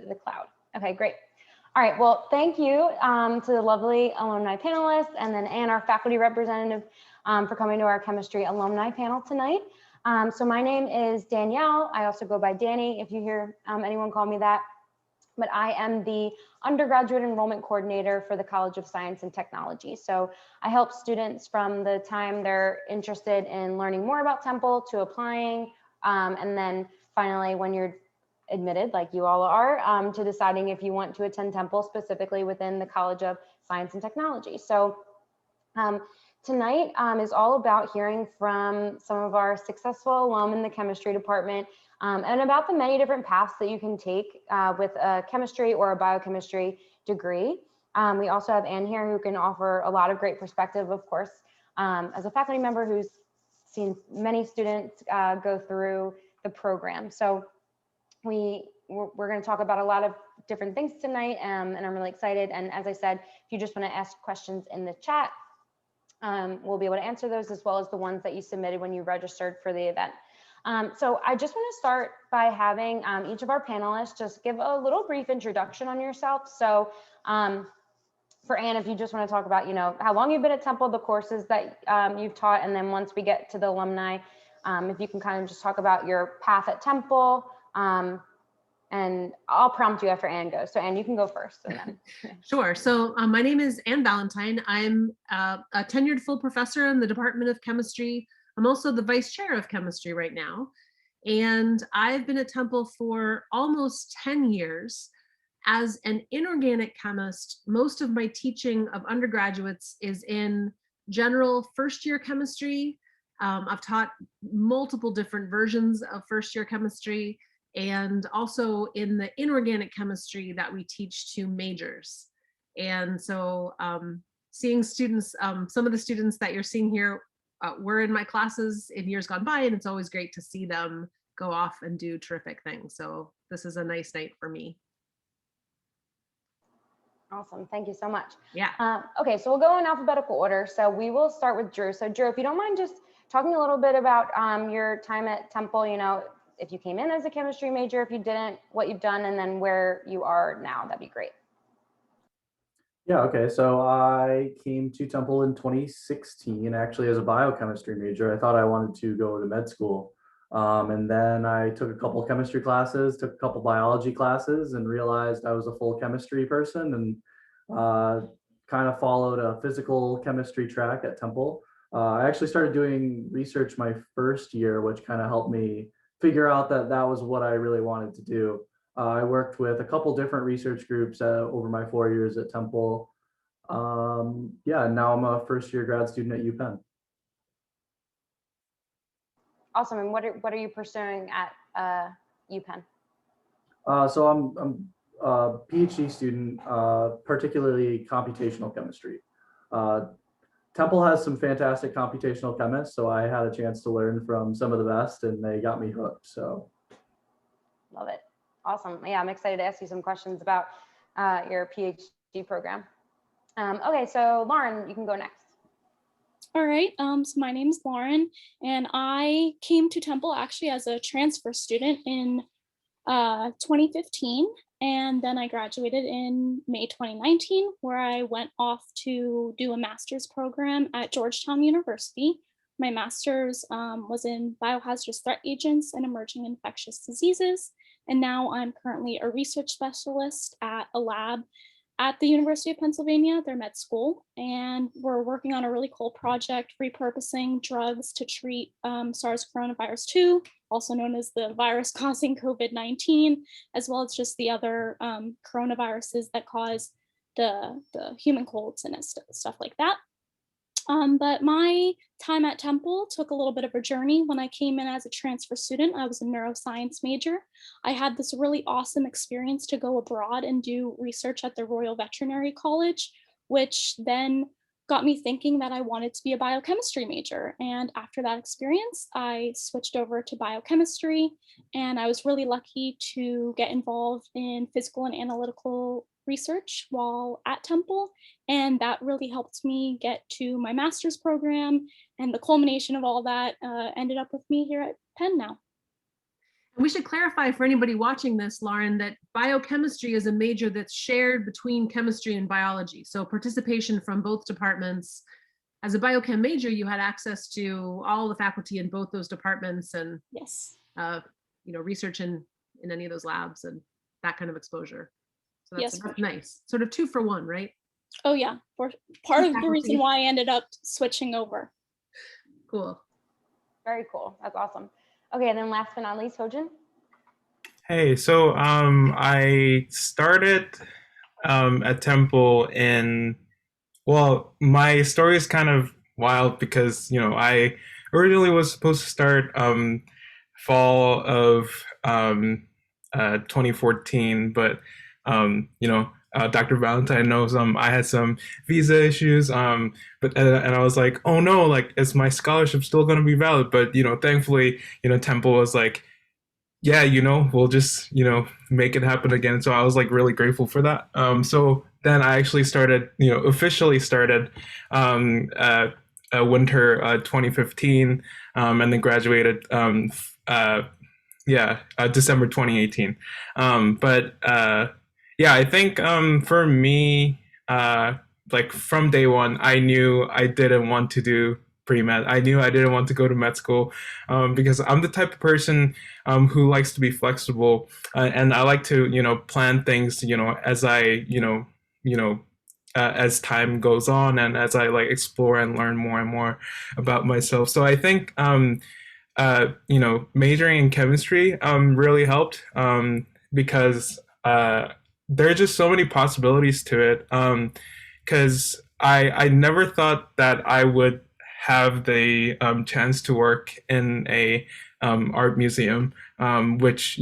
the cloud. Okay, great. All right, well, thank you to the lovely alumni panelists, and then Anne, our faculty representative, for coming to our chemistry alumni panel tonight. So my name is Danielle. I also go by Danny if you hear anyone call me that. But I am the undergraduate enrollment coordinator for the College of Science and Technology. So I help students from the time they're interested in learning more about Temple to applying, and then finally when you're admitted, like you all are, to deciding if you want to attend Temple specifically within the College of Science and Technology. So tonight is all about hearing from some of our successful alum in the chemistry department, and about the many different paths that you can take with a chemistry or a biochemistry degree. We also have Anne here who can offer a lot of great perspective, of course, as a faculty member who's seen many students go through the program. So we're going to talk about a lot of different things tonight, and I'm really excited. And as I said, if you just want to ask questions in the chat, we'll be able to answer those as well as the ones that you submitted when you registered for the event. So I just want to start by having each of our panelists just give a little brief introduction on yourself. So for Anne, if you just want to talk about, how long you've been at Temple, the courses that you've taught, and then once we get to the alumni, if you can kind of just talk about your path at Temple, and I'll prompt you after Anne goes. So Anne, you can go first. And then. Sure. So my name is Anne Valentine. I'm a tenured full professor in the Department of Chemistry. I'm also the vice chair of chemistry right now. And I've been at Temple for almost 10 years. As an inorganic chemist, most of my teaching of undergraduates is in general first-year chemistry. I've taught multiple different versions of first-year chemistry, and also in the inorganic chemistry that we teach to majors. And so seeing students, some of the students that you're seeing here were in my classes in years gone by, and it's always great to see them go off and do terrific things. So this is a nice night for me. Awesome, thank you so much. Yeah. Okay, so we'll go in alphabetical order. So we will start with Drew. So Drew, if you don't mind just talking a little bit about your time at Temple, if you came in as a chemistry major, if you didn't, what you've done, and then where you are now, that'd be great. Yeah, okay. So I came to Temple in 2016, actually as a biochemistry major. I thought I wanted to go to med school. And then I took a couple chemistry classes, took a couple biology classes, and realized I was a full chemistry person, and kind of followed a physical chemistry track at Temple. I actually started doing research my first year, which kind of helped me figure out that that was what I really wanted to do. I worked with a couple different research groups over my 4 years at Temple. Yeah, now I'm a first-year grad student at UPenn. Awesome. And what are you pursuing at UPenn? So I'm a PhD student, particularly computational chemistry. Temple has some fantastic computational chemists, so I had a chance to learn from some of the best, and they got me hooked. So, love it. Awesome. Yeah, I'm excited to ask you some questions about your PhD program. Okay, so Lauren, you can go next. All right, so my name is Lauren, and I came to Temple actually as a transfer student in 2015, and then I graduated in May 2019, where I went off to do a master's program at Georgetown University. My master's was in biohazardous threat agents and emerging infectious diseases, and now I'm currently a research specialist at a lab at the University of Pennsylvania, their med school, and we're working on a really cool project repurposing drugs to treat SARS coronavirus 2, also known as the virus causing COVID-19, as well as just the other coronaviruses that cause the human colds and stuff like that. But my time at Temple took a little bit of a journey. When I came in as a transfer student, I was a neuroscience major. I had this really awesome experience to go abroad and do research at the Royal Veterinary College, which then got me thinking that I wanted to be a biochemistry major. And after that experience, I switched over to biochemistry, and I was really lucky to get involved in physical and analytical research while at Temple, and that really helped me get to my master's program, and the culmination of all that ended up with me here at Penn now. We should clarify for anybody watching this, Lauren, that biochemistry is a major that's shared between chemistry and biology. So participation from both departments. As a biochem major, you had access to all the faculty in both those departments and Yes. research in any of those labs and that kind of exposure. So Yes, that's nice. Sort of 2 for 1, right? Oh yeah, for part of the reason why I ended up switching over. Cool. Very cool. That's awesome. Okay, and then last but not least, Hojin. Hey, so I started at Temple well, my story is kind of wild because, I originally was supposed to start fall of 2014, but Dr. Valentine knows I had some visa issues, but and I was like, oh no, like is my scholarship still going to be valid? But thankfully, Temple was like, yeah, we'll just make it happen again. So I was like really grateful for that. So then I actually started, officially started winter 2015, and then graduated December 2018. But yeah, I think for me, like from day one, I knew I didn't want to do pre-med. I knew I didn't want to go to med school because I'm the type of person who likes to be flexible, and I like to plan things as I as time goes on and as I like explore and learn more and more about myself. So I think majoring in chemistry really helped because there are just so many possibilities to it. Because I never thought that I would have the chance to work in a art museum, which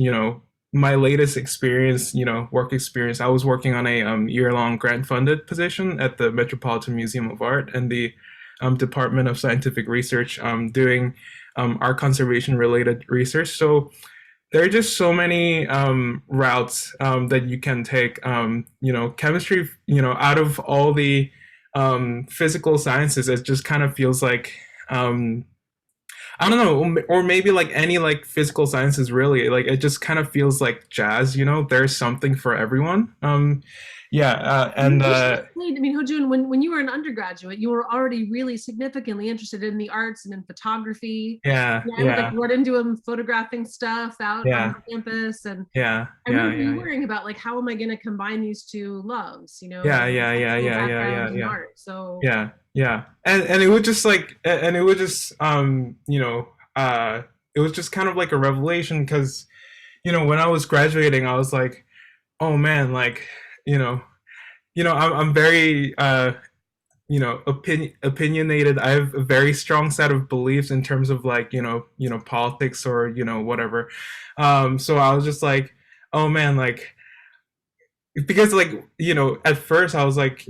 my latest experience, work experience, I was working on a year-long grant-funded position at the Metropolitan Museum of Art and the Department of Scientific Research, doing art conservation-related research. So there are just so many routes that you can take. Chemistry, out of all the physical sciences, it just kind of feels like I don't know, or maybe like any like physical sciences really, like it just kind of feels like jazz, there's something for everyone. Hojun, when you were an undergraduate, you were already really significantly interested in the arts and in photography. Yeah. Like were into him photographing stuff out on campus, and I remember you worrying about like, how am I going to combine these two loves? Art. So yeah, and it would just like, and it would just it was just kind of like a revelation because when I was graduating, I was like, oh man, like I'm very opinionated. I have a very strong set of beliefs in terms of like politics or whatever. So I was just like, oh man, like, because like at first I was like,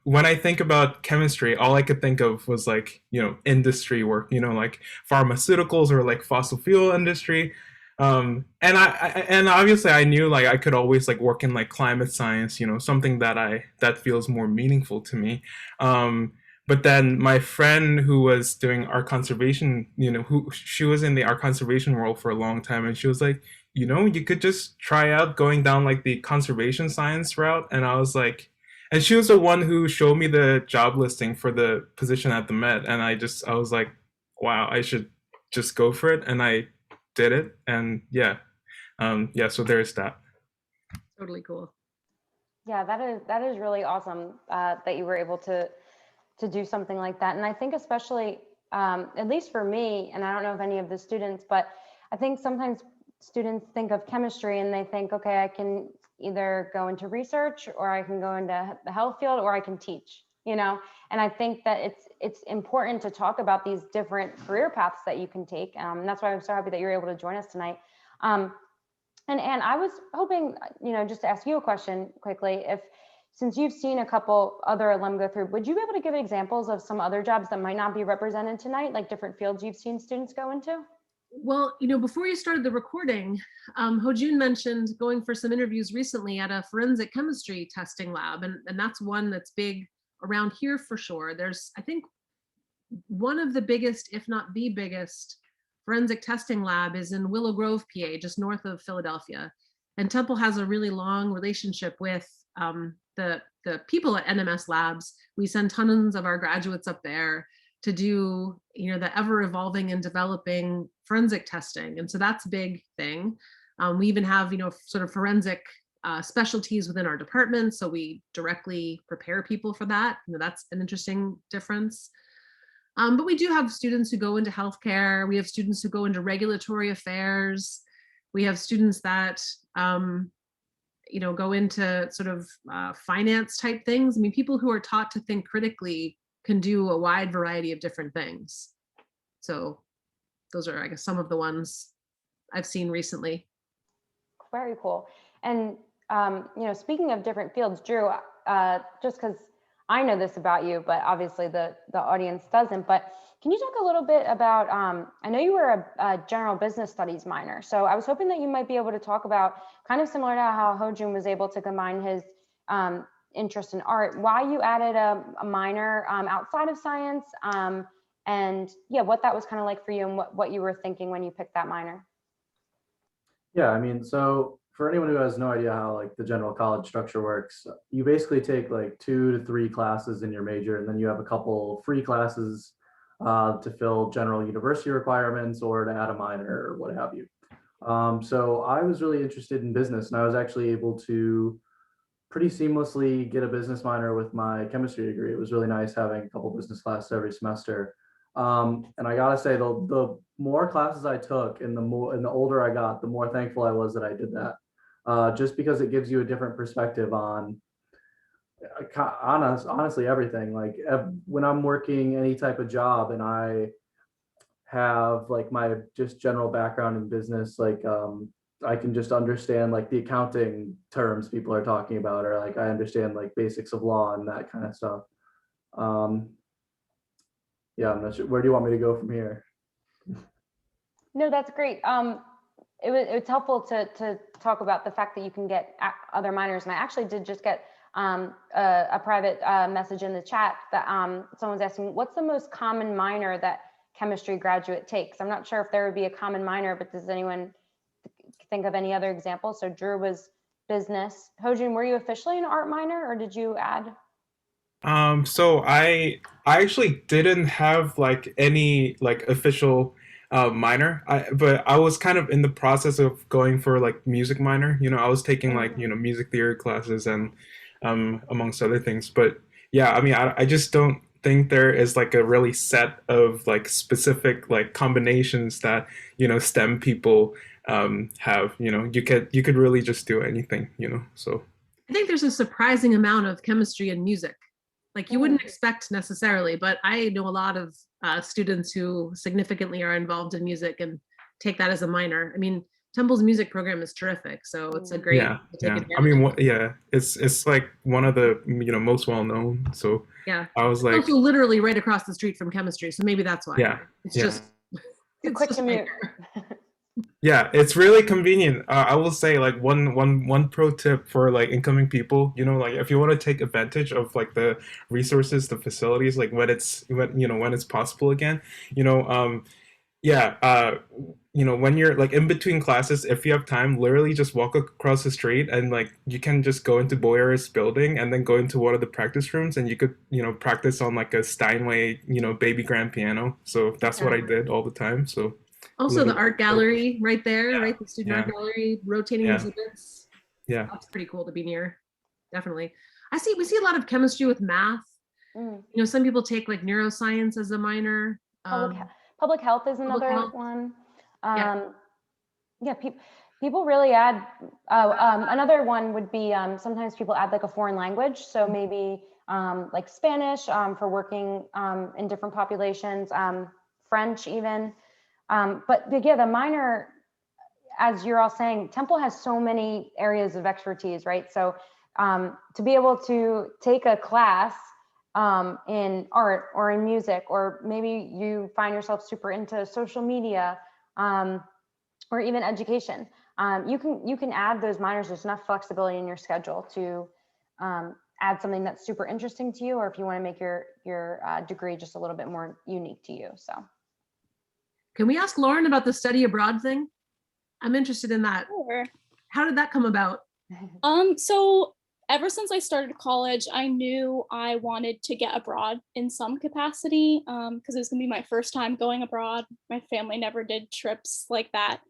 when I think about chemistry, all I could think of was like industry work, like pharmaceuticals or like fossil fuel industry. And obviously I knew like I could always like work in like climate science, something that feels more meaningful to me. But then my friend who was doing art conservation, she was in the art conservation world for a long time, and she was like, you could just try out going down like the conservation science route. And I was like, and she was the one who showed me the job listing for the position at the Met. And I was like, wow, I should just go for it. And I did it. And so there's that. Totally cool. Yeah, that is really awesome that you were able to do something like that. And I think especially, at least for me, and I don't know if any of the students, but I think sometimes students think of chemistry and they think, okay, I can either go into research or I can go into the health field or I can teach, and I think that it's important to talk about these different career paths that you can take. And that's why I'm so happy that you're able to join us tonight. And I was hoping, just to ask you a question quickly, since you've seen a couple other alum go through, would you be able to give examples of some other jobs that might not be represented tonight, like different fields you've seen students go into? Well, before you started the recording, Hojun mentioned going for some interviews recently at a forensic chemistry testing lab. And that's one that's big around here for sure. There's, I think, one of the biggest, if not the biggest, forensic testing lab is in Willow Grove, PA, just north of Philadelphia. And Temple has a really long relationship with the people at NMS Labs. We send tons of our graduates up there to do, the ever evolving and developing forensic testing. And so that's a big thing. We even have, sort of forensic specialties within our department. So we directly prepare people for that. That's an interesting difference. But we do have students who go into healthcare. We have students who go into regulatory affairs. We have students that, go into sort of finance type things. I mean, people who are taught to think critically can do a wide variety of different things. So those are, I guess, some of the ones I've seen recently. Very cool. And, speaking of different fields, Drew, just because I know this about you, but obviously the audience doesn't, but can you talk a little bit about, I know you were a general business studies minor, so I was hoping that you might be able to talk about, kind of similar to how Hojun was able to combine his interest in art, why you added a minor outside of science, and yeah, what that was kind of like for you and what you were thinking when you picked that minor. Yeah, I mean, so for anyone who has no idea how like the general college structure works, you basically take like 2 to 3 classes in your major, and then you have a couple free classes to fill general university requirements or to add a minor or what have you. So I was really interested in business, and I was actually able to pretty seamlessly get a business minor with my chemistry degree. It was really nice having a couple business classes every semester. And I gotta say, the more classes I took and the older I got, the more thankful I was that I did that. Just because it gives you a different perspective on honestly everything. Like when I'm working any type of job and I have like my just general background in business, like I can just understand like the accounting terms people are talking about, or like I understand like basics of law and that kind of stuff. Yeah, I'm not sure. Where do you want me to go from here? No, that's great. It's helpful to talk about the fact that you can get other minors, and I actually did just get a private message in the chat that someone's asking, what's the most common minor that chemistry graduate takes? I'm not sure if there would be a common minor, but does anyone think of any other examples? So Drew was business. Hojun, were you officially an art minor, or did you add? So I actually didn't have like any like official minor, but I was kind of in the process of going for like music minor. I was taking like music theory classes and amongst other things. But yeah, I mean, I just don't think there is like a really set of like specific like combinations that STEM people have. You could really just do anything. So I think there's a surprising amount of chemistry and music. Like you wouldn't expect necessarily, but I know a lot of students who significantly are involved in music and take that as a minor. I mean, Temple's music program is terrific, so it's a great yeah. I mean, it's like one of the most well known. So yeah, I was it's like, also literally right across the street from chemistry, so maybe that's why. Yeah, it's yeah. just It's a quick commute. Yeah, it's really convenient. I will say like one pro tip for like incoming people, like if you want to take advantage of like the resources, the facilities, like when it's possible again, yeah, when you're like in between classes, if you have time, literally just walk across the street and like you can just go into Boyer's building and then go into one of the practice rooms and you could, practice on like a Steinway, baby grand piano. So that's what I did all the time. So also the art gallery right there, Yeah, right? The student art gallery, rotating Yeah. exhibits. Yeah. That's pretty cool to be near. Definitely. We see a lot of chemistry with math. Some people take like neuroscience as a minor. Public health is another health. one. Yeah. People really add, another one would be sometimes people add like a foreign language. So maybe like Spanish for working in different populations, French even. But yeah, the minor, as you're all saying, Temple has so many areas of expertise, right? So to be able to take a class in art or in music, or maybe you find yourself super into social media or even education, you can add those minors. There's enough flexibility in your schedule to add something that's super interesting to you, or if you want to make your degree just a little bit more unique to you. So Can we ask Lauren about the study abroad thing? I'm interested in that. Sure. How did that come about? So ever since I started college, I knew I wanted to get abroad in some capacity because it was gonna be my first time going abroad. My family never did trips like that.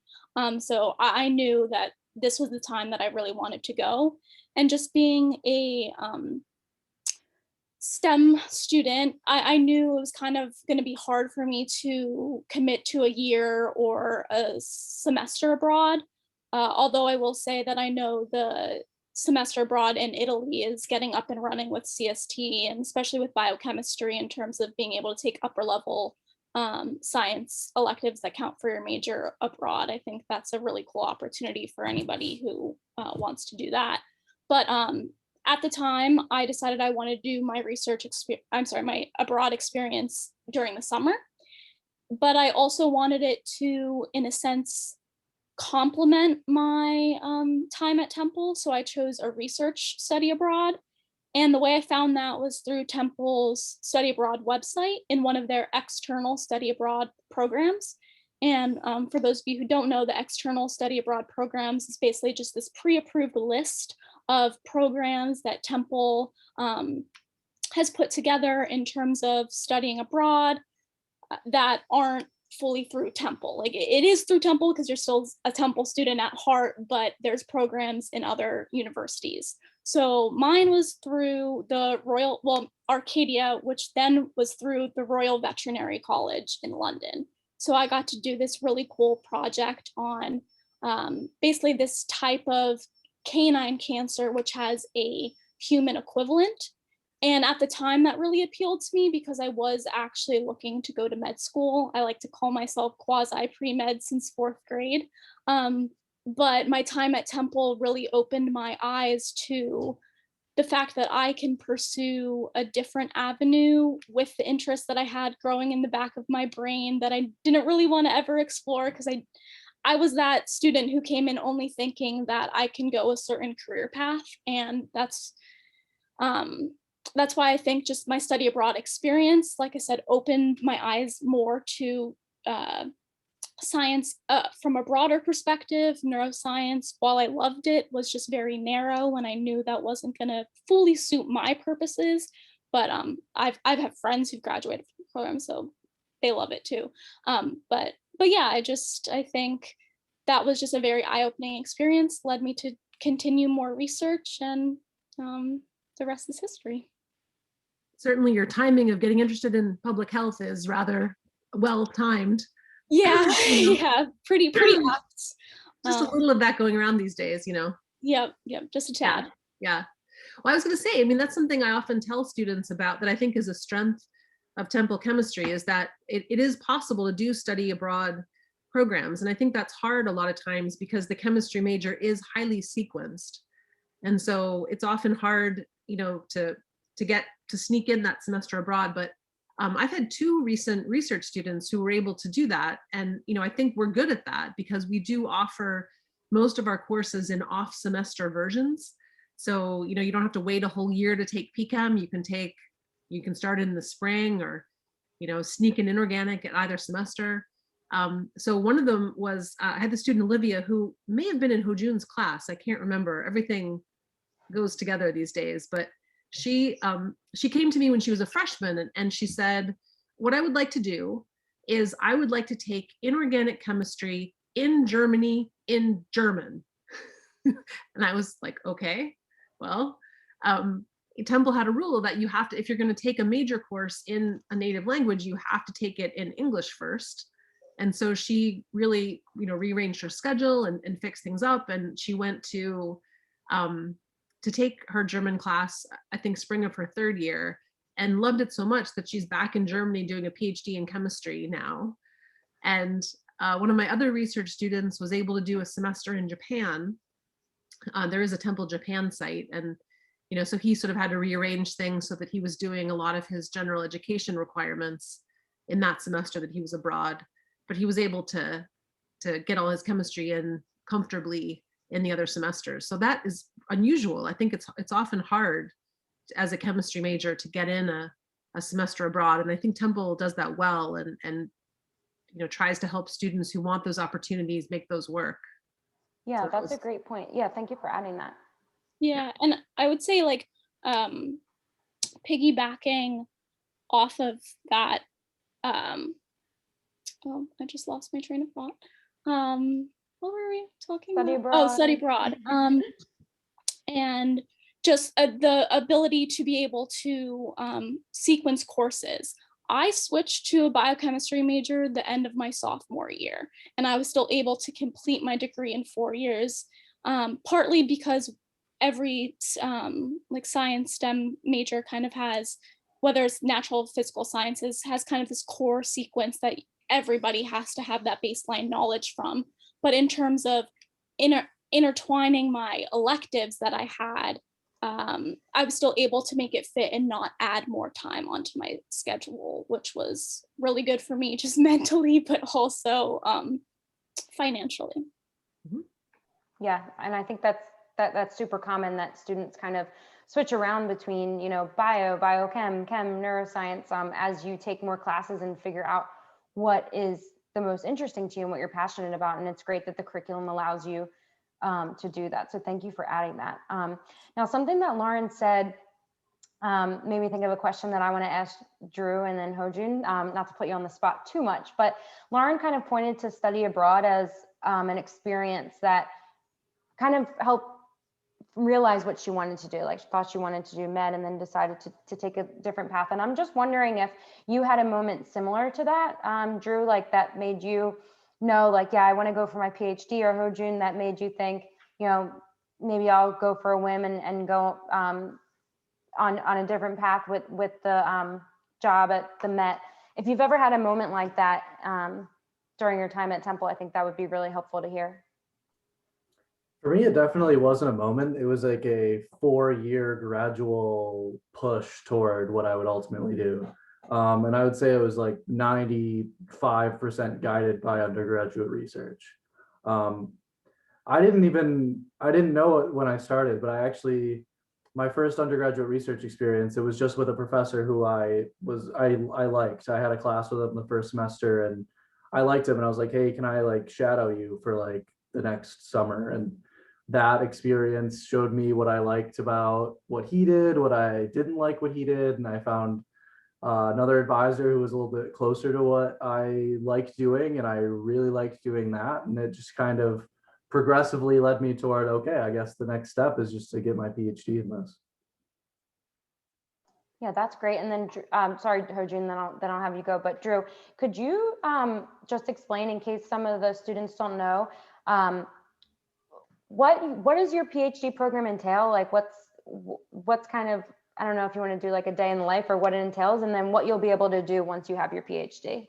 So I knew that this was the time that I really wanted to go. And just being a STEM student, I knew it was kind of going to be hard for me to commit to a year or a semester abroad. Although I will say that I know the semester abroad in Italy is getting up and running with CST, and especially with biochemistry in terms of being able to take upper level science electives that count for your major abroad. I think that's a really cool opportunity for anybody who wants to do that. But at the time, I decided I wanted to do my my abroad experience during the summer. But I also wanted it to, in a sense, complement my time at Temple. So I chose a research study abroad. And the way I found that was through Temple's study abroad website in one of their external study abroad programs. And for those of you who don't know, the external study abroad programs is basically just this pre-approved list of programs that Temple has put together in terms of studying abroad that aren't fully through Temple. Like it is through Temple because you're still a Temple student at heart, but there's programs in other universities. So mine was through the Arcadia, which then was through the Royal Veterinary College in London. So I got to do this really cool project on basically this type of canine cancer, which has a human equivalent. And at the time that really appealed to me because I was actually looking to go to med school. I like to call myself quasi pre-med since 4th grade. But my time at Temple really opened my eyes to the fact that I can pursue a different avenue with the interest that I had growing in the back of my brain that I didn't really want to ever explore because I was that student who came in only thinking that I can go a certain career path. And that's why I think just my study abroad experience, like I said, opened my eyes more to science from a broader perspective. Neuroscience, while I loved it, was just very narrow, and I knew that wasn't going to fully suit my purposes. But I've had friends who've graduated from the program, so they love it too. But yeah, I think that was just a very eye-opening experience, led me to continue more research, and the rest is history. Certainly your timing of getting interested in public health is rather well timed. Yeah, yeah, pretty apt. Just a little of that going around these days, Yep, just a tad. Yeah. Well, I was going to say, I mean, that's something I often tell students about that I think is a strength of Temple chemistry, is that it is possible to do study abroad programs. And I think that's hard a lot of times because the chemistry major is highly sequenced. And so it's often hard, to get to sneak in that semester abroad. But I've had 2 recent research students who were able to do that. And, I think we're good at that because we do offer most of our courses in off semester versions. So, you don't have to wait a whole year to take PChem. You can start in the spring or, sneak in inorganic at either semester. So one of them was, I had the student Olivia who may have been in Hojun's class. I can't remember. Everything goes together these days, but she came to me when she was a freshman and she said, what I would like to do is I would like to take inorganic chemistry in Germany in German. And I was like, okay, well, Temple had a rule that you have to, if you're going to take a major course in a native language, you have to take it in English first. And so she really, rearranged her schedule and fixed things up. And she went to take her German class, I think spring of her 3rd year, and loved it so much that she's back in Germany doing a PhD in chemistry now. And one of my other research students was able to do a semester in Japan. There is a Temple Japan site. And, so he sort of had to rearrange things so that he was doing a lot of his general education requirements in that semester that he was abroad. But he was able to get all his chemistry in comfortably in the other semesters. So that is unusual. I think it's often hard as a chemistry major to get in a semester abroad. And I think Temple does that well. And tries to help students who want those opportunities make those work. Yeah, So that's a great point. Yeah, thank you for adding that. Yeah, and I would say like piggybacking off of that, oh, I just lost my train of thought. What were we talking Study about? Oh, study abroad. abroad. And just the ability to be able to sequence courses. I switched to a biochemistry major the end of my sophomore year, and I was still able to complete my degree in 4 years, partly because every like science STEM major kind of has, whether it's natural physical sciences, has kind of this core sequence that everybody has to have that baseline knowledge from. But in terms of intertwining my electives that I had, I was still able to make it fit and not add more time onto my schedule, which was really good for me, just mentally, but also financially. Yeah, and I think that's super common that students kind of switch around between, biochem, neuroscience, as you take more classes and figure out what is the most interesting to you and what you're passionate about. And it's great that the curriculum allows you to do that. So thank you for adding that. Now, something that Lauren said made me think of a question that I want to ask Drew and then Hojun, not to put you on the spot too much, but Lauren kind of pointed to study abroad as an experience that kind of helped realize what she wanted to do. Like she thought she wanted to do med and then decided to take a different path. And I'm just wondering if you had a moment similar to that, Drew, like that made you know, like, yeah, I want to go for my PhD, or Hojun, that made you think, maybe I'll go for a whim and go on a different path with the job at the Met. If you've ever had a moment like that during your time at Temple, I think that would be really helpful to hear. For me, it definitely wasn't a moment. It was like a 4-year gradual push toward what I would ultimately do. And I would say it was like 95% guided by undergraduate research. I didn't know it when I started, but my first undergraduate research experience, it was just with a professor who I liked. I had a class with him the first semester and I liked him, and I was like, hey, can I like shadow you for like the next summer? And that experience showed me what I liked about what he did, what I didn't like what he did. And I found another advisor who was a little bit closer to what I liked doing, and I really liked doing that. And it just kind of progressively led me toward, okay, I guess the next step is just to get my PhD in this. Yeah, that's great. And then, sorry, Hojun, then I'll have you go. But Drew, could you just explain, in case some of the students don't know, what does your PhD program entail? Like, what's kind of, I don't know if you want to do like a day in the life or what it entails, and then what you'll be able to do once you have your PhD.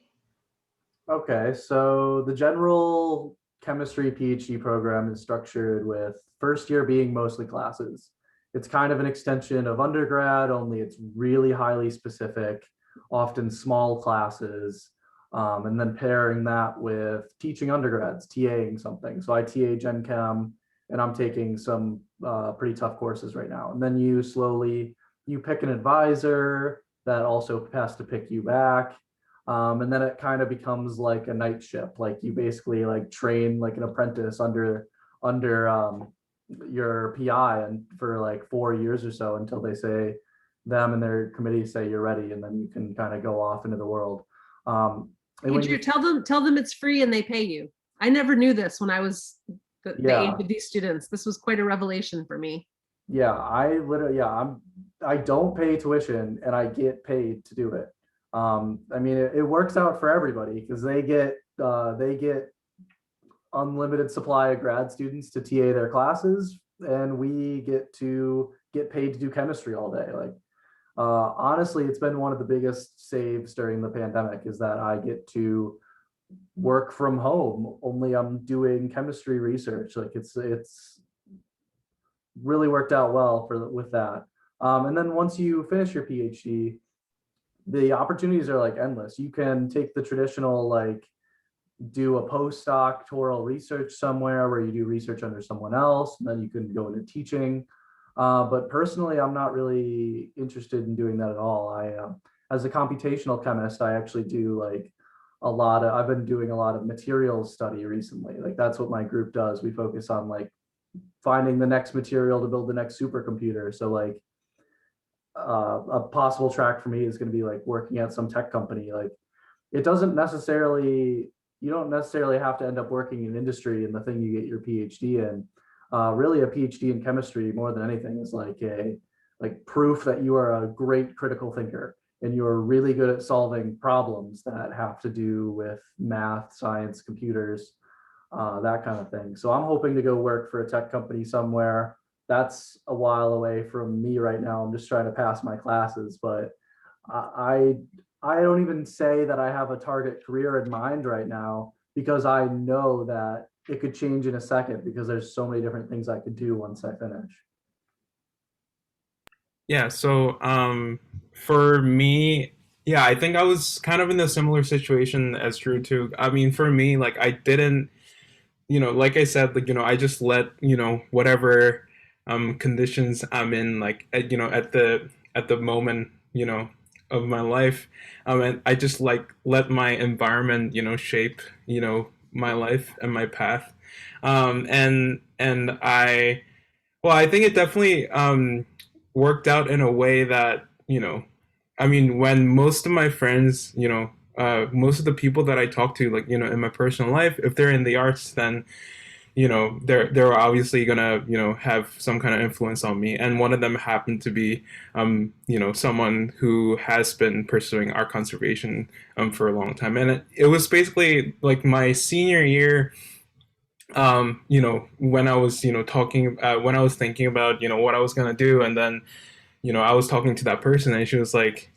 Okay, so the general chemistry PhD program is structured with first year being mostly classes. It's kind of an extension of undergrad, only it's really highly specific, often small classes, and then pairing that with teaching undergrads, TAing something. So I TA Gen Chem, and I'm taking some pretty tough courses right now. And then you pick an advisor that also has to pick you back. And then it kind of becomes like a night shift. Like you basically like train like an apprentice under your PI and for like 4 years or so until they say, them and their committee say you're ready, and then you can kind of go off into the world. And when Drew, tell them it's free and they pay you. I never knew this when I was the age of these students. This was quite a revelation for me. Yeah, I don't pay tuition and I get paid to do it. I mean, it works out for everybody because they get unlimited supply of grad students to TA their classes, and we get paid to do chemistry all day. Like, honestly, it's been one of the biggest saves during the pandemic is that I get to work from home, only I'm doing chemistry research. Like it's really worked out well with that. And then once you finish your PhD, the opportunities are like endless. You can take the traditional, like do a postdoctoral research somewhere where you do research under someone else, and then you can go into teaching. But personally, I'm not really interested in doing that at all. As a computational chemist, I actually do like I've been doing a lot of materials study recently. Like that's what my group does. We focus on like finding the next material to build the next supercomputer. So like a possible track for me is going to be like working at some tech company. Like it doesn't necessarily, you don't necessarily have to end up working in industry in the thing you get your PhD in. Really a PhD in chemistry more than anything is like proof that you are a great critical thinker and you're really good at solving problems that have to do with math, science, computers, that kind of thing. So I'm hoping to go work for a tech company somewhere. That's a while away from me right now. I'm just trying to pass my classes, but I I don't even say that I have a target career in mind right now because I know that it could change in a second because there's so many different things I could do once I finish. Yeah, so for me, yeah, I think I was kind of in a similar situation as Drew too. I mean, for me, like I didn't, like I said, like, I just let, whatever conditions I'm in, like at the moment, of my life, and I just like let my environment, shape, my life and my path. And I think it definitely worked out in a way that, I mean, when most of my friends, most of the people that I talk to, like, in my personal life, if they're in the arts, then, they're obviously gonna, have some kind of influence on me. And one of them happened to be, someone who has been pursuing art conservation for a long time. And it was basically like my senior year, when I was, when I was thinking about, what I was gonna do, and then, I was talking to that person, and she was like,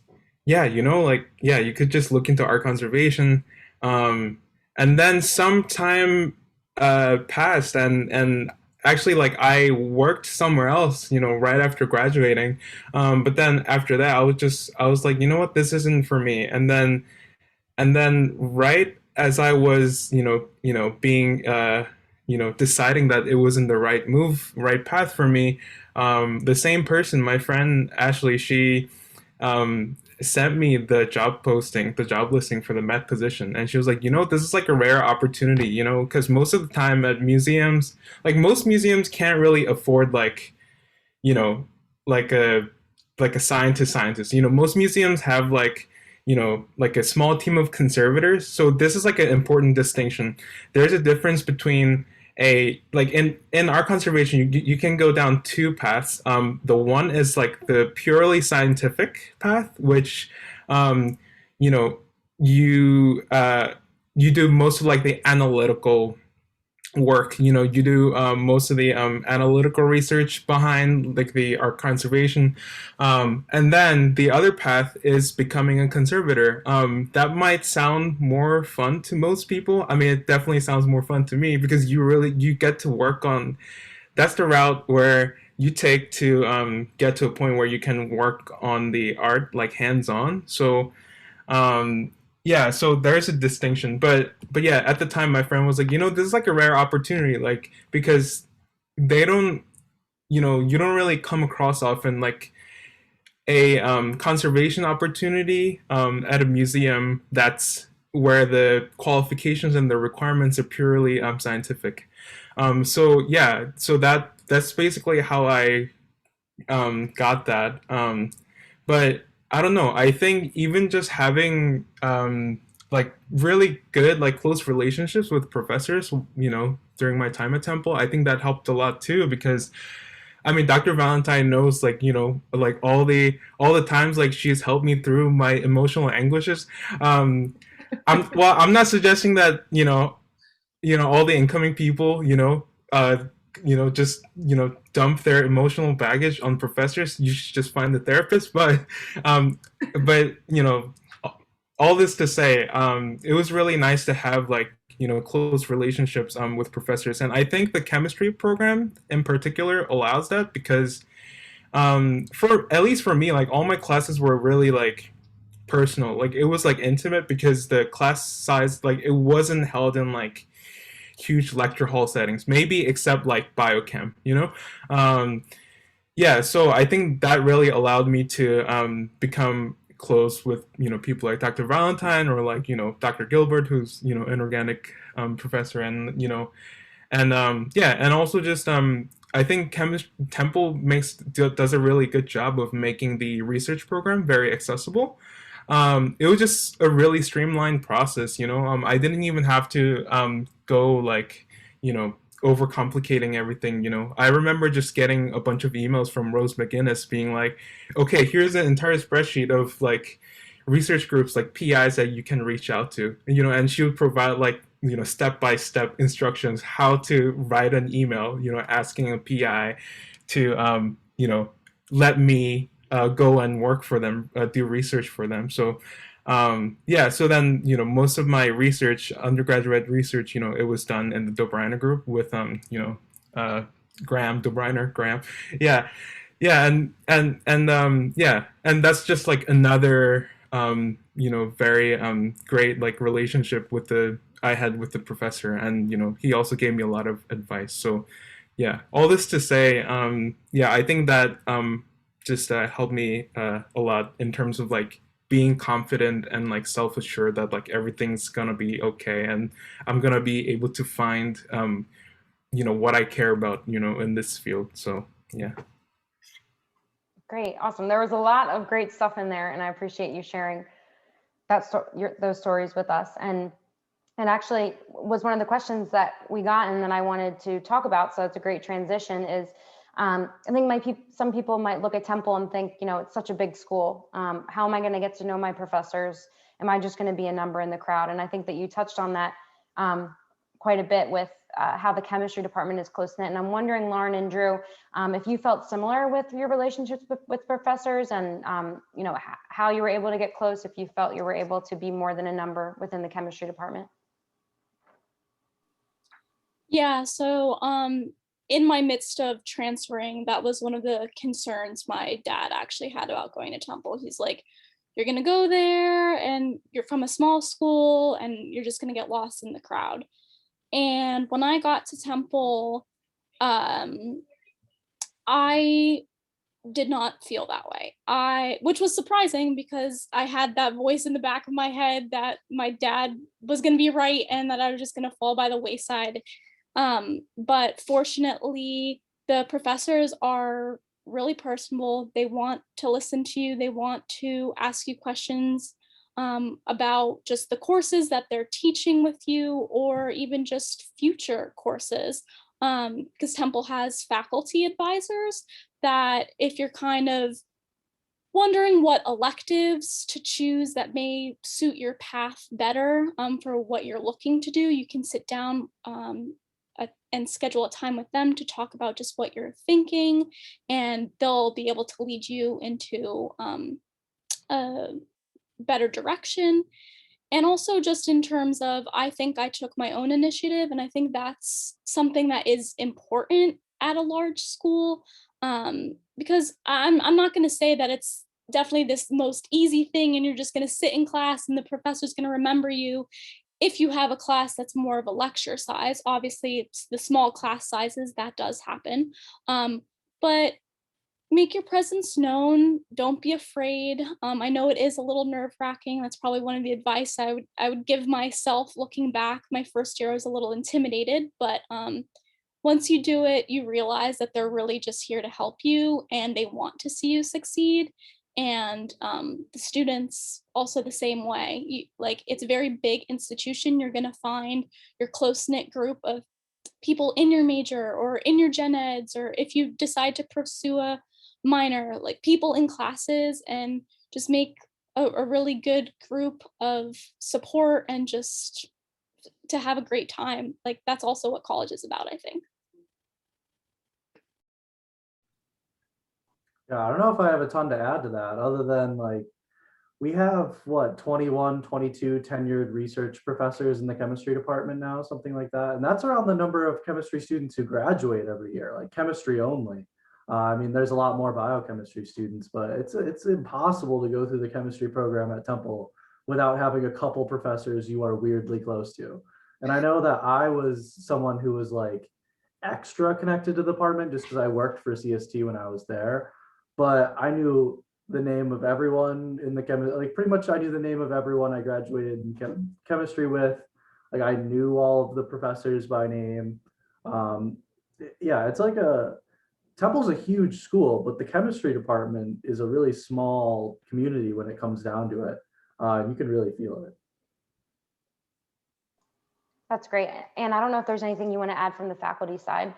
"Yeah, like, yeah, you could just look into art conservation." Um, and then some time passed, and actually, like, I worked somewhere else, right after graduating. But then after that, I was like, you know what, this isn't for me. And then right as I was, being, deciding that it wasn't the right path for me, the same person, my friend Ashley, she sent me the job listing for the Met position, and she was like, this is like a rare opportunity, because most of the time at museums, like most museums can't really afford like, you know, like a scientist. Most museums have like, like a small team of conservators. So this is like an important distinction. There's a difference between like in art conservation, you can go down two paths. The one is like the purely scientific path, which um, you know you you do most of like the analytical work. You do most of the analytical research behind like the art conservation, and then the other path is becoming a conservator. That might sound more fun to most people. I mean, it definitely sounds more fun to me because you get to work on, that's the route where you take to get to a point where you can work on the art like hands on. So um yeah, so there's a distinction, but yeah, at the time my friend was like, this is like a rare opportunity, like, because they don't, you don't really come across often like a conservation opportunity at a museum that's where the qualifications and the requirements are purely scientific. So yeah, so that's basically how I got that. But I don't know. I think even just having like really good, like close relationships with professors, during my time at Temple, I think that helped a lot too. Because I mean, Dr. Valentine knows, like, like all the times like she's helped me through my emotional anguishes. Um, I'm not suggesting that all the incoming people, just dump their emotional baggage on professors. You should just find the therapist. Um but all this to say, it was really nice to have like close relationships with professors, and I think the chemistry program in particular allows that, because for at least for me, like all my classes were really like personal. Like it was like intimate because the class size, like it wasn't held in like huge lecture hall settings, maybe except like biochem, um, yeah. So I think that really allowed me to become close with, people like Dr. Valentine or like, Dr. Gilbert, who's, an organic professor, and, yeah, and also just I think Temple does a really good job of making the research program very accessible. It was just a really streamlined process. I didn't even have to go like, overcomplicating everything. I remember just getting a bunch of emails from Rose McGinnis being like, okay, here's an entire spreadsheet of like research groups, like PIs that you can reach out to, and she would provide like, step-by-step instructions how to write an email, asking a PI to, let me go and work for them, do research for them. So, yeah, so then, most of my research, undergraduate research, it was done in the Dobriner group with, Graham, Dobriner, Graham. Yeah. Yeah. Yeah. And that's just like another, very great like relationship I had with the professor. And, he also gave me a lot of advice. So, yeah, all this to say, yeah, I think that just helped me a lot in terms of like being confident and like self-assured that like everything's gonna be okay, and I'm gonna be able to find what I care about, in this field. So yeah. Great, awesome. There was a lot of great stuff in there, and I appreciate you sharing those stories with us. And actually was one of the questions that we got and that I wanted to talk about. So it's a great transition. Is I think some people might look at Temple and think, it's such a big school. How am I going to get to know my professors? Am I just going to be a number in the crowd? And I think that you touched on that quite a bit with how the chemistry department is close knit. And I'm wondering, Lauren and Drew, if you felt similar with your relationships with professors, and how you were able to get close, if you felt you were able to be more than a number within the chemistry department. Yeah, so in my midst of transferring, that was one of the concerns my dad actually had about going to Temple. He's like, you're going to go there and you're from a small school and you're just going to get lost in the crowd. And when I got to Temple, I did not feel that way. Which was surprising because I had that voice in the back of my head that my dad was going to be right and that I was just going to fall by the wayside. But fortunately, the professors are really personable. They want to listen to you. They want to ask you questions about just the courses that they're teaching with you, or even just future courses. Because Temple has faculty advisors that if you're kind of wondering what electives to choose that may suit your path better for what you're looking to do, you can sit down and schedule a time with them to talk about just what you're thinking, and they'll be able to lead you into a better direction. And also just in terms of, I think I took my own initiative, and I think that's something that is important at a large school, because I'm not going to say that it's definitely this most easy thing and you're just going to sit in class and the professor's going to remember you. If you have a class that's more of a lecture size, obviously it's the small class sizes that does happen, but make your presence known. Don't be afraid. I know it is a little nerve-wracking. That's probably one of the advice I would give myself looking back. My first year I was a little intimidated, but once you do it, you realize that they're really just here to help you and they want to see you succeed. And the students also the same way. It's a very big institution. You're going to find your close-knit group of people in your major or in your gen eds, or if you decide to pursue a minor, like people in classes, and just make a really good group of support and just to have a great time. Like that's also what college is about, I think. Yeah, I don't know if I have a ton to add to that other than like we have what 21, 22 tenured research professors in the chemistry department now, something like that. And that's around the number of chemistry students who graduate every year, like chemistry only. I mean, there's a lot more biochemistry students, but it's impossible to go through the chemistry program at Temple without having a couple professors you are weirdly close to. And I know that I was someone who was like extra connected to the department just because I worked for CST when I was there. But I knew the name of everyone in the like pretty much I knew the name of everyone I graduated in chemistry with. Like I knew all of the professors by name. Um, yeah, it's like Temple's a huge school, but the chemistry department is a really small community when it comes down to it. You can really feel it. That's great. And I don't know if there's anything you want to add from the faculty side.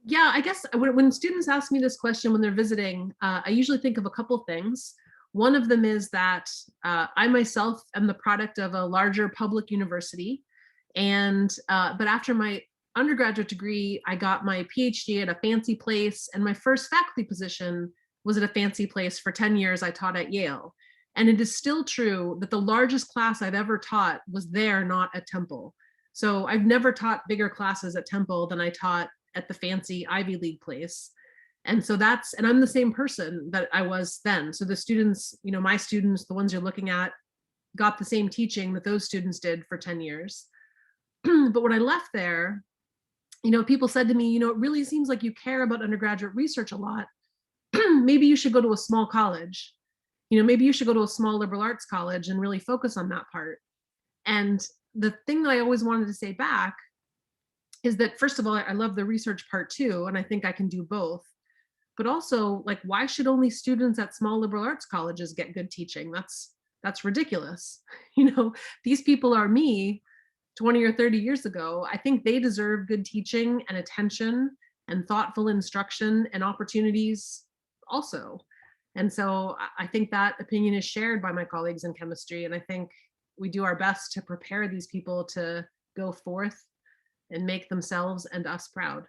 Yeah, I guess when students ask me this question when they're visiting, I usually think of a couple things. One of them is that I myself am the product of a larger public university. And but after my undergraduate degree, I got my PhD at a fancy place, and my first faculty position was at a fancy place. For 10 years, I taught at Yale. And it is still true that the largest class I've ever taught was there, not at Temple. So I've never taught bigger classes at Temple than I taught at the fancy Ivy League place. And so and I'm the same person that I was then. So the students, my students, the ones you're looking at, got the same teaching that those students did for 10 years. But when I left there, people said to me, it really seems like you care about undergraduate research a lot. Maybe you should go to a small college. Maybe you should go to a small liberal arts college and really focus on that part. And the thing that I always wanted to say back is that, first of all, I love the research part too, and I think I can do both. But also, like, why should only students at small liberal arts colleges get good teaching? That's ridiculous. These people are me 20 or 30 years ago. I think they deserve good teaching and attention and thoughtful instruction and opportunities also. And so I think that opinion is shared by my colleagues in chemistry. And I think we do our best to prepare these people to go forth and make themselves and us proud.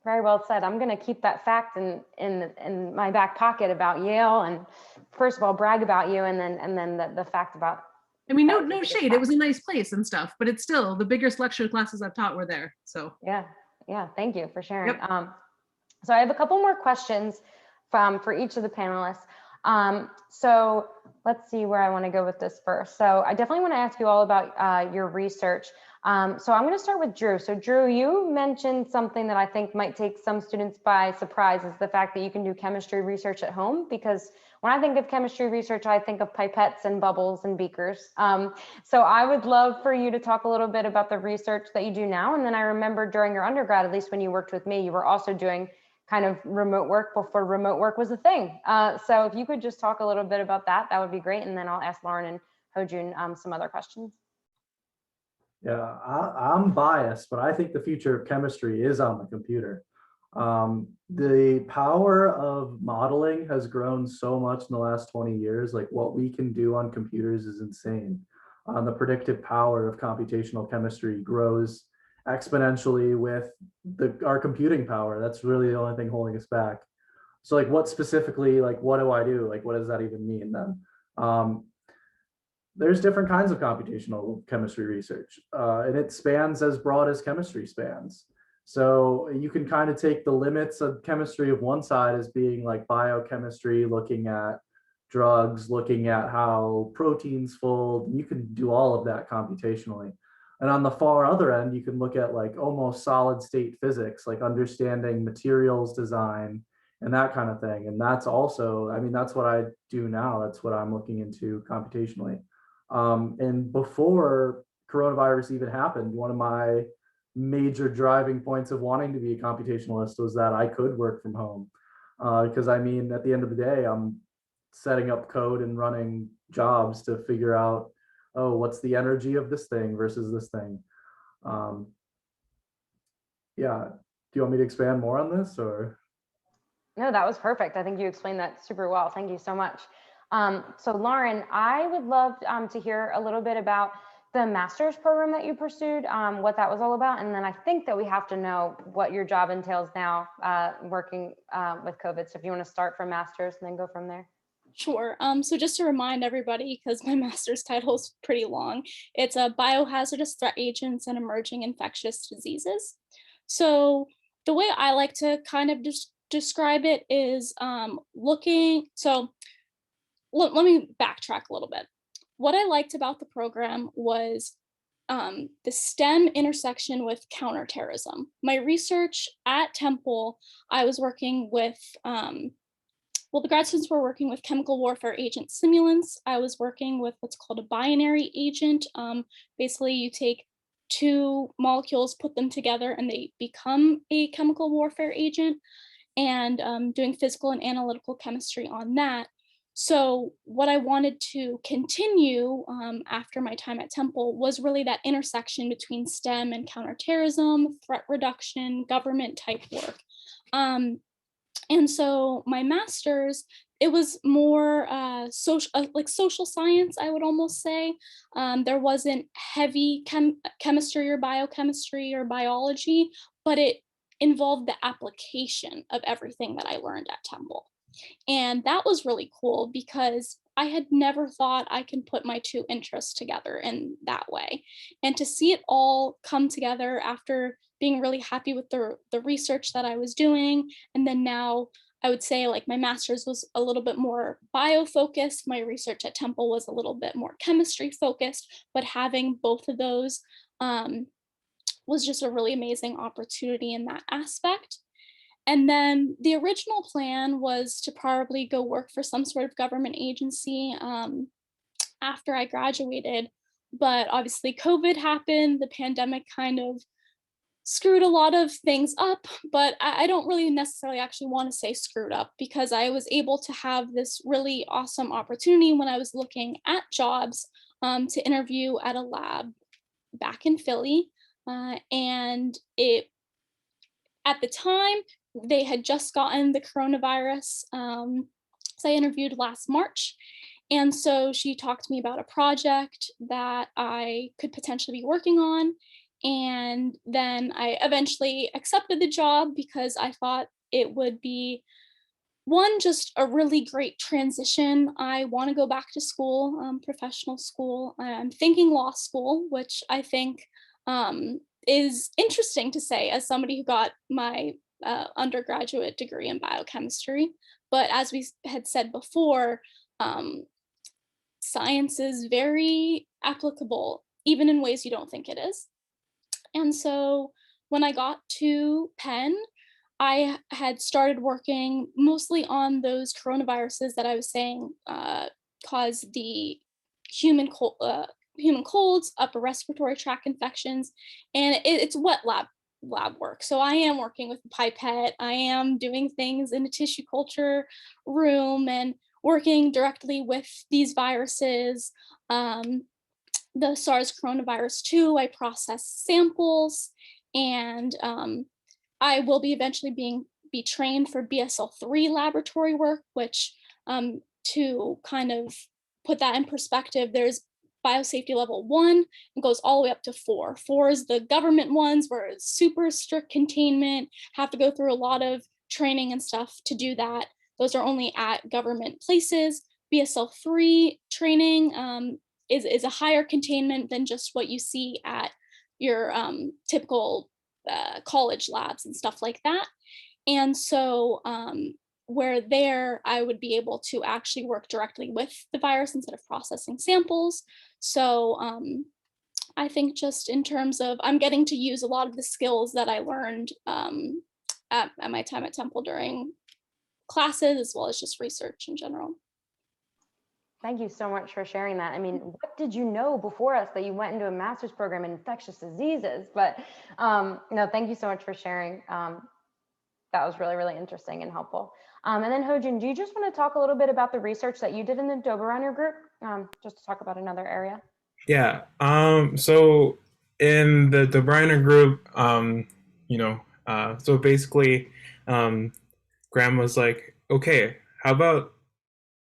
Very well said. I'm going to keep that fact in my back pocket about Yale, and first of all, brag about you, and then the fact about. I mean, no shade. It was a nice place and stuff, but it's still the biggest lecture classes I've taught were there. So yeah. Thank you for sharing. Yep. So I have a couple more questions for each of the panelists. So let's see where I want to go with this first. So I definitely want to ask you all about your research. So I'm going to start with Drew. So Drew, you mentioned something that I think might take some students by surprise, is the fact that you can do chemistry research at home, because when I think of chemistry research, I think of pipettes and bubbles and beakers. So I would love for you to talk a little bit about the research that you do now. And then I remember during your undergrad, at least when you worked with me, you were also doing kind of remote work before remote work was a thing. So if you could just talk a little bit about that, that would be great. And then I'll ask Lauren and Hojun some other questions. Yeah, I'm biased, but I think the future of chemistry is on the computer. The power of modeling has grown so much in the last 20 years. Like what we can do on computers is insane. The predictive power of computational chemistry grows exponentially with our computing power. That's really the only thing holding us back. So like what specifically, like what do I do? Like what does that even mean then? There's different kinds of computational chemistry research, and it spans as broad as chemistry spans. So you can kind of take the limits of chemistry of one side as being like biochemistry, looking at drugs, looking at how proteins fold. You can do all of that computationally. And on the far other end, you can look at like almost solid state physics, like understanding materials design and that kind of thing. And that's also, I mean, that's what I do now. That's what I'm looking into computationally. And before coronavirus even happened, one of my major driving points of wanting to be a computationalist was that I could work from home. Because I mean, at the end of the day, I'm setting up code and running jobs to figure out, oh, what's the energy of this thing versus this thing. Yeah, do you want me to expand more on this or? No, that was perfect. I think you explained that super well. Thank you so much. So Lauren, I would love to hear a little bit about the master's program that you pursued, what that was all about. And then I think that we have to know what your job entails now working with COVID. So if you want to start from master's and then go from there. Sure. So just to remind everybody, because my master's title is pretty long, it's a biohazardous threat agents and emerging infectious diseases. So the way I like to kind of describe it is let me backtrack a little bit. What I liked about the program was the STEM intersection with counterterrorism. My research at Temple, I was working with well, the grad students were working with chemical warfare agent simulants. I was working with what's called a binary agent. Basically, you take two molecules, put them together, and they become a chemical warfare agent, and doing physical and analytical chemistry on that. So what I wanted to continue after my time at Temple was really that intersection between STEM and counterterrorism, threat reduction, government type work. And so my master's, it was more like social science, I would almost say. There wasn't heavy chemistry or biochemistry or biology, but it involved the application of everything that I learned at Temple. And that was really cool because I had never thought I can put my two interests together in that way. And to see it all come together after being really happy with the research that I was doing. And then now I would say like my master's was a little bit more bio focused. My research at Temple was a little bit more chemistry focused, but having both of those was just a really amazing opportunity in that aspect. And then the original plan was to probably go work for some sort of government agency after I graduated. But obviously COVID happened, the pandemic kind of screwed a lot of things up, but I don't really necessarily actually want to say screwed up because I was able to have this really awesome opportunity when I was looking at jobs to interview at a lab back in Philly. And it, at the time, they had just gotten the coronavirus. So I interviewed last March. And so she talked to me about a project that I could potentially be working on. And then I eventually accepted the job because I thought it would be one, just a really great transition. I want to go back to school, professional school. I'm thinking law school, which I think is interesting to say as somebody who got my undergraduate degree in biochemistry. But as we had said before, science is very applicable, even in ways you don't think it is. And so when I got to Penn, I had started working mostly on those coronaviruses that I was saying cause the human colds, upper respiratory tract infections, and it's wet lab work. So I am working with a pipette. I am doing things in a tissue culture room and working directly with these viruses. The SARS coronavirus 2, I process samples, and I will be eventually be trained for BSL-3 laboratory work, which to kind of put that in perspective, there's biosafety level 1 and goes all the way up to 4. 4 is the government ones where it's super strict containment, have to go through a lot of training and stuff to do that. Those are only at government places. BSL-3 training is a higher containment than just what you see at your typical college labs and stuff like that. And so where there, I would be able to actually work directly with the virus instead of processing samples. So I think just in terms of, I'm getting to use a lot of the skills that I learned at my time at Temple during classes, as well as just research in general. Thank you so much for sharing that. I mean, what did you know before us that you went into a master's program in infectious diseases? But no, thank you so much for sharing. That was really, really interesting and helpful. And then Hojin, do you just want to talk a little bit about the research that you did in the Doberiner group, just to talk about another area? Yeah. So in the Doberiner group, so basically, Graham was like, okay, how about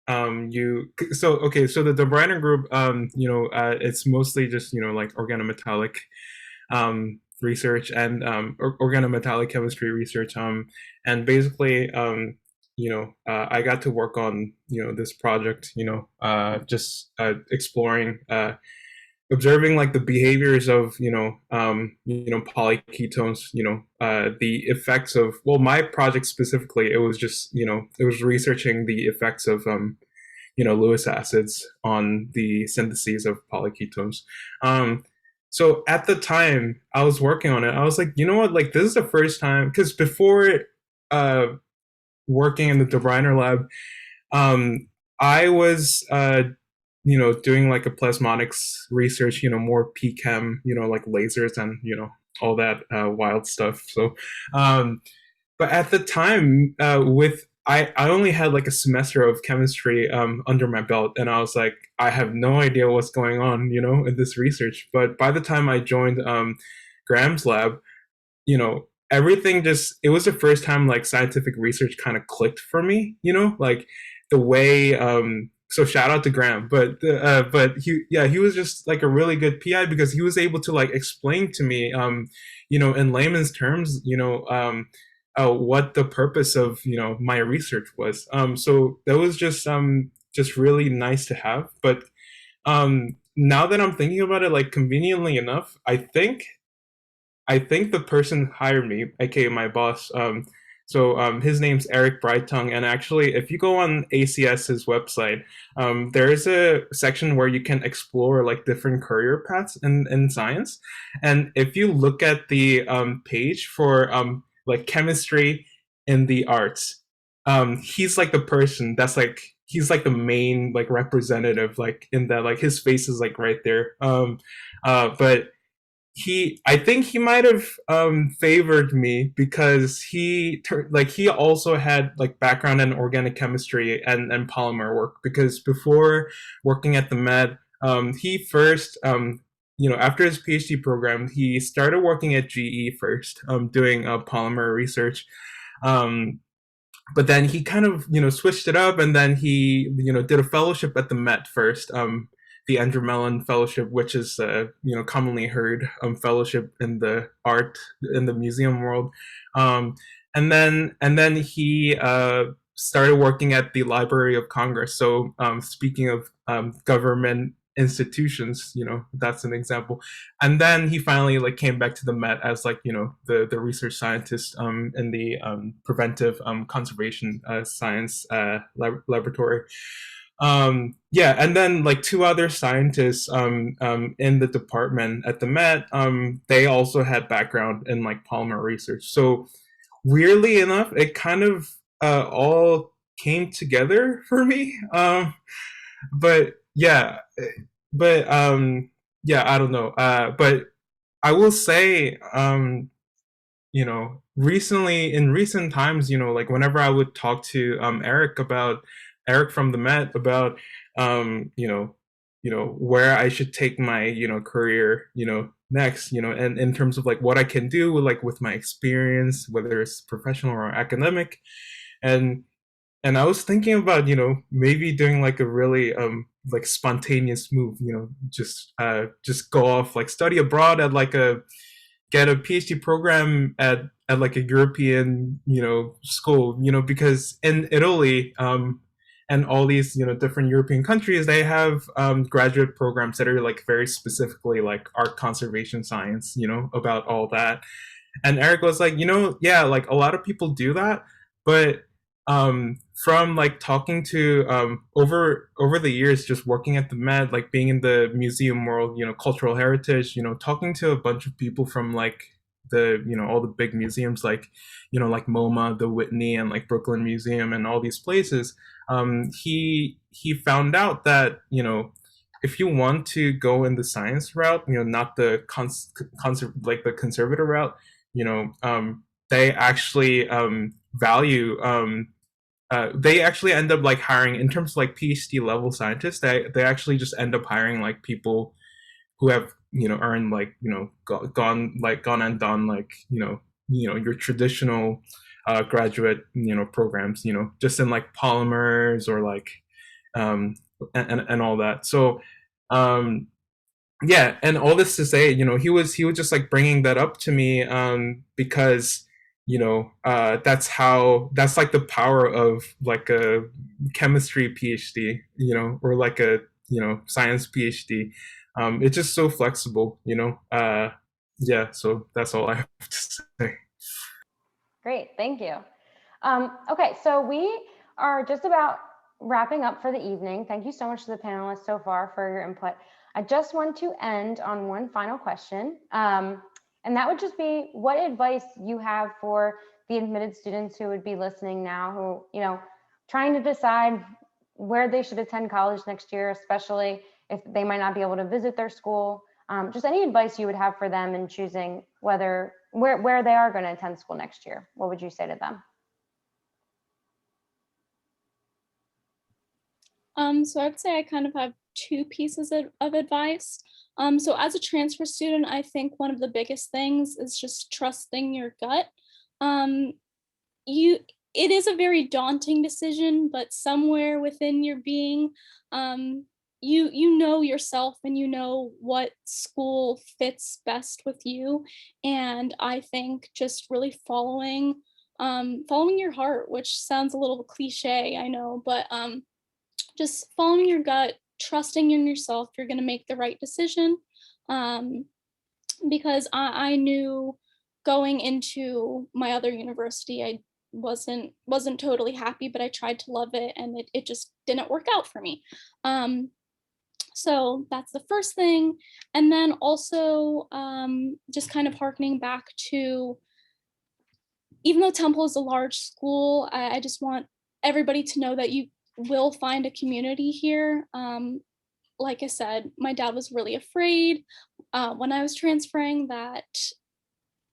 so the Doberiner group, it's mostly just, like organometallic research and organometallic chemistry research. And basically, I got to work on, this project, just exploring, observing like the behaviors of, polyketones, the effects of, well, my project specifically, it was just, it was researching the effects of, Lewis acids on the syntheses of polyketones. So at the time I was working on it, I was like, you know what, like this is the first time, because before working in the debriner lab, I was doing like a plasmonics research, more PChem, like lasers and all that wild stuff. So but at the time, I only had like a semester of chemistry under my belt, and I was like, I have no idea what's going on, in this research. But by the time I joined Graham's lab, everything just, it was the first time like scientific research kind of clicked for me, like the way so shout out to Graham, but he was just like a really good PI because he was able to like explain to me in layman's terms what the purpose of my research was. So that was just really nice to have. But now that I'm thinking about it, like conveniently enough, I think the person who hired me, aka my boss, his name's Eric Breitong, and actually, if you go on ACS's website, there is a section where you can explore like different career paths in science, and if you look at the page for like chemistry in the arts, he's like the person that's like he's like the main like representative like in that, like his face is like right there. But I think he might have favored me because he also had like background in organic chemistry and polymer work, because before working at the Met, he first after his PhD program, he started working at GE first, doing polymer research. But then he kind of switched it up, and then he did a fellowship at the Met first, the Andrew Mellon Fellowship, which is commonly heard fellowship in the art in the museum world, and then he started working at the Library of Congress. So speaking of government institutions, that's an example. And then he finally like came back to the Met as like the research scientist in the preventive conservation science laboratory. And then like two other scientists in the department at the Met, they also had background in like polymer research. So weirdly enough, it kind of all came together for me. But yeah, I don't know. But I will say, recently in recent times, like whenever I would talk to Eric from the Met about where I should take my career next, and in terms of like what I can do with my experience, whether it's professional or academic, and I was thinking about maybe doing like a really like spontaneous move, just go off, like study abroad at like get a PhD program at like a European school, because in Italy and all these different European countries, they have graduate programs that are like very specifically like art conservation science, about all that. And Eric was like, yeah, like a lot of people do that, but from like talking to over the years, just working at the Met, like being in the museum world, cultural heritage, talking to a bunch of people from like the all the big museums, like like MoMA, the Whitney, and like Brooklyn Museum, and all these places, he found out that if you want to go in the science route, not the like the conservative route, they actually value they actually end up like hiring, in terms of like PhD level scientists, they actually just end up hiring like people who have earned like gone and done like your traditional graduate programs, just in like polymers or like and all that. So yeah, and all this to say, he was just like bringing that up to me because that's like the power of like a chemistry PhD, or like a science PhD. It's just so flexible, yeah, so that's all I have to say. Great, thank you. Okay, so we are just about wrapping up for the evening. Thank you so much to the panelists so far for your input. I just want to end on one final question, and that would just be what advice you have for the admitted students who would be listening now, who, you know, trying to decide where they should attend college next year, especially if they might not be able to visit their school. Just any advice you would have for them in choosing where they are going to attend school next year. What would you say to them? So I'd say I kind of have two pieces of advice. So as a transfer student, I think one of the biggest things is just trusting your gut. It is a very daunting decision, but somewhere within your being, you know yourself and you know what school fits best with you. And I think just really following your heart, which sounds a little cliche, I know, but just following your gut, trusting in yourself, you're going to make the right decision. Because I knew going into my other university, I wasn't totally happy, but I tried to love it, and it just didn't work out for me. So that's the first thing. And then also just kind of harkening back to, even though Temple is a large school, I just want everybody to know that you will find a community here. Like I said, my dad was really afraid when I was transferring that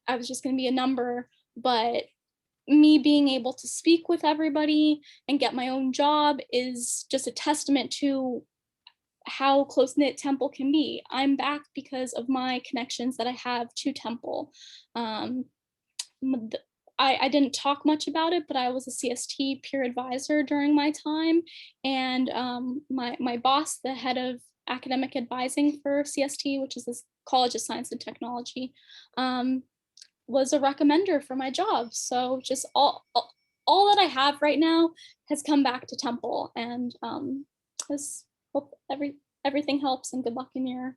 I was just going to be a number, but me being able to speak with everybody and get my own job is just a testament to how close-knit Temple can be. I'm back because of my connections that I have to Temple. I didn't talk much about it, but I was a CST peer advisor during my time. And my boss, the head of academic advising for CST, which is this College of Science and Technology, was a recommender for my job. So just all that I have right now has come back to Temple, and just hope everything helps, and good luck in your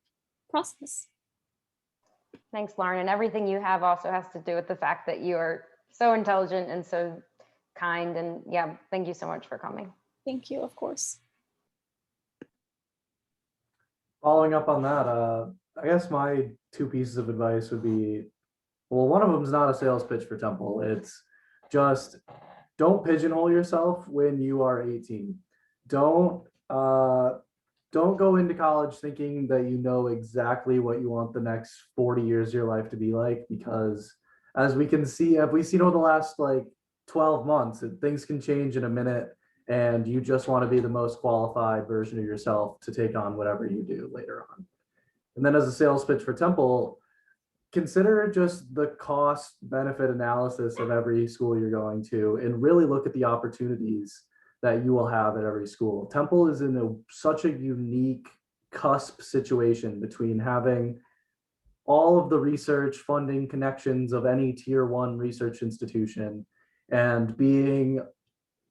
process. Thanks, Lauren. And everything you have also has to do with the fact that you are so intelligent and so kind. And yeah, thank you so much for coming. Thank you, of course. Following up on that, I guess my two pieces of advice would be, well, one of them is not a sales pitch for Temple. It's just don't pigeonhole yourself when you are 18. Don't go into college thinking that you know exactly what you want the next 40 years of your life to be like, because as we can see, if we've seen over the last like 12 months, things can change in a minute, and you just want to be the most qualified version of yourself to take on whatever you do later on. And then as a sales pitch for Temple, consider just the cost benefit analysis of every school you're going to, and really look at the opportunities that you will have at every school. Temple is in such a unique cusp situation between having all of the research funding connections of any tier 1 research institution and being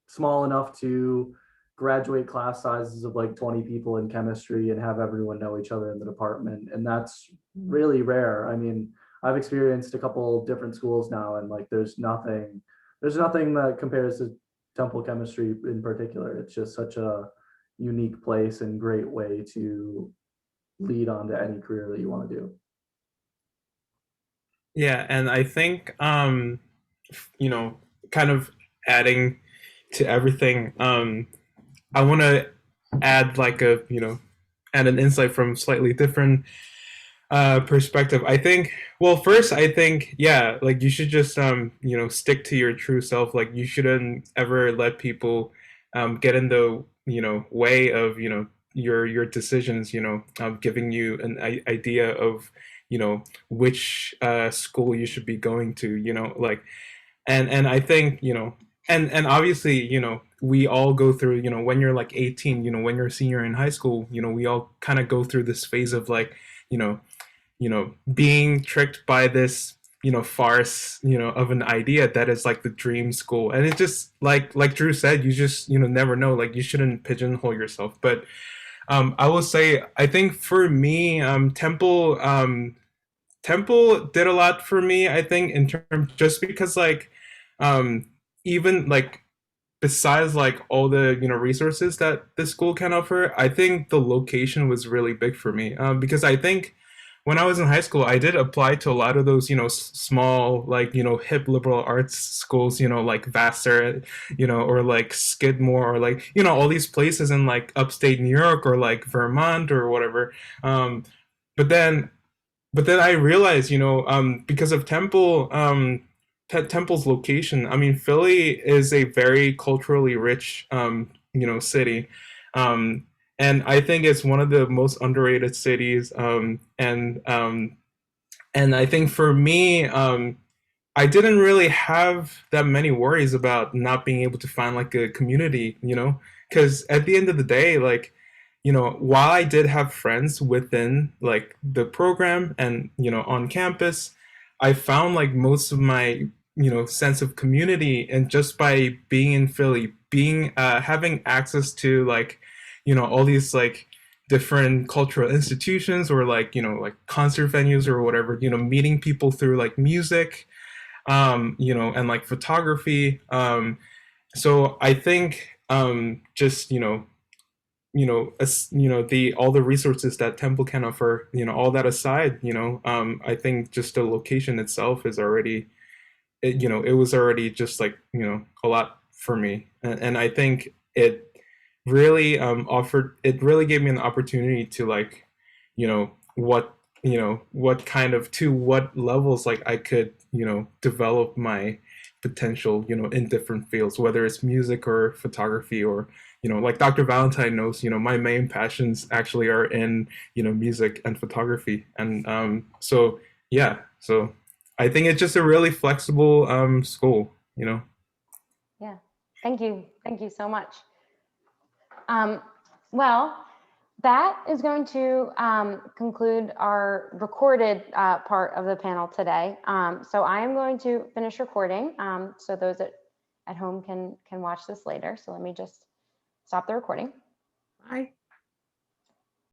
small enough to graduate class sizes of like 20 people in chemistry and have everyone know each other in the department. And that's really rare. I mean, I've experienced a couple different schools now, and like there's nothing that compares to Temple chemistry in particular. It's just such a unique place and great way to lead on to any career that you want to do. Yeah, and I think kind of adding to everything, I want to add like add an insight from slightly different perspective. I think, well, first, I think, yeah, like you should just stick to your true self. Like you shouldn't ever let people get in the way of your decisions, giving you an idea of which school you should be going to, like, and I think and obviously we all go through when you're like 18, when you're a senior in high school, we all kind of go through this phase of like being tricked by this farce of an idea that is like the dream school. And it's just like Drew said, you just never know. Like you shouldn't pigeonhole yourself. But I will say, I think for me, Temple did a lot for me, I think, in terms, just because like even like besides like all the resources that the school can offer, I think the location was really big for me, because I think when I was in high school, I did apply to a lot of those, small, like, hip liberal arts schools, like Vassar, or like Skidmore, or like, all these places in like upstate New York or like Vermont or whatever. Um, but then, I realized, because of Temple's location. I mean, Philly is a very culturally rich, city. Um, and I think it's one of the most underrated cities. And I think for me, I didn't really have that many worries about not being able to find like a community, because at the end of the day, like, while I did have friends within like the program and, on campus, I found like most of my, sense of community and just by being in Philly, having access to like, all these like different cultural institutions or like, like concert venues or whatever, meeting people through like music, and like photography. So I think, just, the all the resources that Temple can offer, all that aside, I think just the location itself is already, it was already just like, a lot for me. And I think it really gave me an opportunity to like, what kind of, to what levels like I could, develop my potential, in different fields, whether it's music or photography or, like Dr. Valentine knows, my main passions actually are in, music and photography. And so, yeah, so I think it's just a really flexible school, Yeah, thank you. Thank you so much. Well, that is going to conclude our recorded part of the panel today. So I am going to finish recording so those at home can watch this later. So let me just stop the recording. Bye.